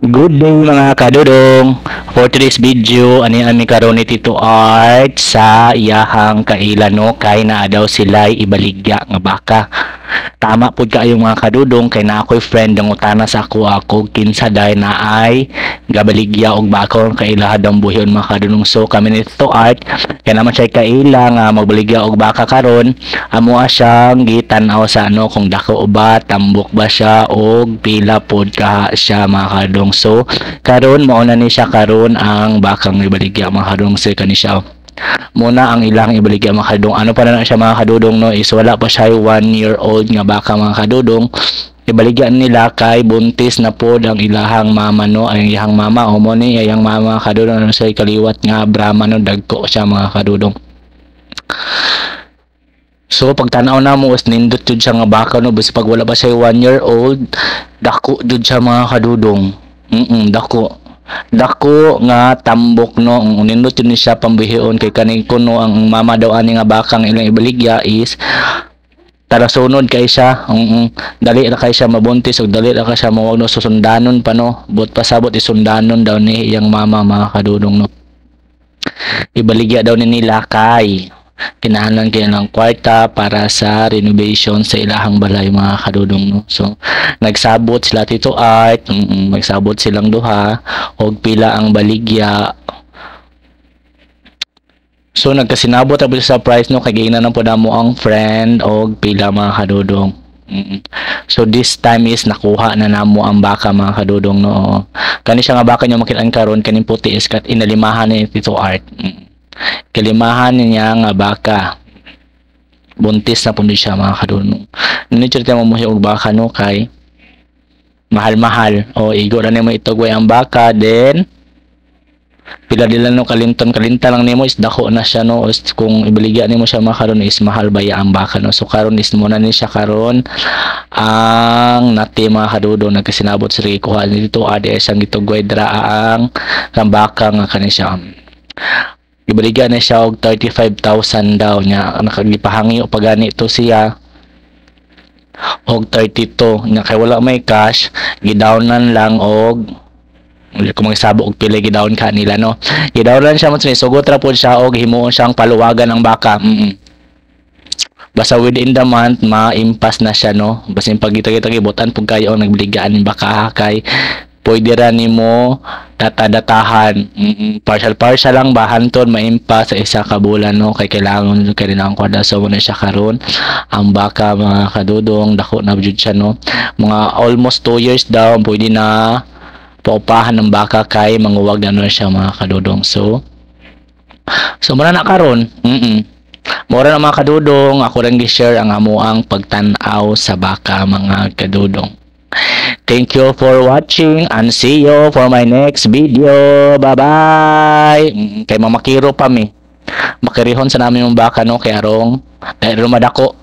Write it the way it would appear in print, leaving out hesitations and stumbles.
Good day mga kadudong. For today's video, ani ami karon ni Tito Art sa iyahang kailano kay naa daw sila'y ibaligya nga baka. Tama pud kaayo mga kadudong kay na ako'y friend ang utana sa ako kinsa day na ay gabaligya og baka kay ilahad ang buhyon mga kadudong. So kami ni Tito Art kay naman siya kaila nga magbaligya og baka karon amo siyang gitan-aw sa kung dako ba tambok ba siya og pila pod ka siya mga kadudong. So karon mao na ni siya karon ang bakang ibaligya mga kadudong sa kani siya. Muna ang ilang ibaligya mga kadudong. Ano pa na siya mga kadudong no is wala pa siya 1-year-old nga baka mga kadudong. Ibaligyan nila kay buntis na pod ang ilahang mama no, ang iyang mama o mo ni iyang mama kadudong ano sa kaliwat nga Brahma no, dagko siya mga kadudong. So pagtanaw na mo is nindot jud siya nga baka no, basta pag wala pa siya 1-year-old dako jud siya mga kadudong. Dako nga tambok no, nindot yun siya pambihon kay kaning kuno ang mama daw ani nga bakang ilang ibaligya is tara sunod kay siya. Dali ra kay siya mabuntis ug dali ra kay siya mawag no susundanon pa no, but pasabot isundanon daw ni iyang mama mga kadudong no. Ibaligya daw ni nila kay kinahanglan kaya ng kwarta para sa renovation sa ilahang balay mga kadudong no. So nagsabot sila Tito Art, nagsabot silang duha og pila ang baligya. So nagkasinabot ang sa price no kay gina nang podamo ang friend og pila mga kadudong. So this time is nakuha na namo ang baka mga kadudong no. Kani siya nga baka niya makitaan karon kaning puti is kat inalimahan ni Tito Art. Kalimahan niya nga baka buntis na po siya mga kadudong. Ninichur tayo mamuhi og baka no kay mahal-mahal o igo na nimo itugway ang baka then pila dila no kalinta lang nimo is dako na siya no. Kung ibaligya nimo siya mga karon is mahal baya ang baka no. So karon is muna ni siya karon ang nati mga kadudong nagkasinabot sa kuha ni Tito Art ang gitugway dra ang baka nga kani siya. Ibaligya na siya og 35,000 daw niya nakagipahangi o pagani ito siya og 32 nya kay wala may cash gidownan lang og kung magsabo og pila gidown ka nila no, gidownan siya mo sugot ra pod siya og himuon siyang paluwagan ng baka. Basta within the month maimpas na siya no, basta pag kita gibutan pug kayo ang nagbiligaan ng baka kay pwede ra nimo data-datahan. Partial lang bahanton maimpa sa isa ka bulan no kay kailangan kay ang kwarta. So muna siya karon ang baka mga kadudong dako na jud siya no, mga almost 2 years daw pwede na paupahan ng baka kay manguwag na siya mga kadudong. So muna na karon mura na mga kadudong ako ring gi-share ang amuang pagtan-aw sa baka mga kadudong. Thank you for watching and see you for my next video. Bye-bye. Kay mamakiro pa mi. Makirihon sa namin yung baka no kay arong dahil rumadako.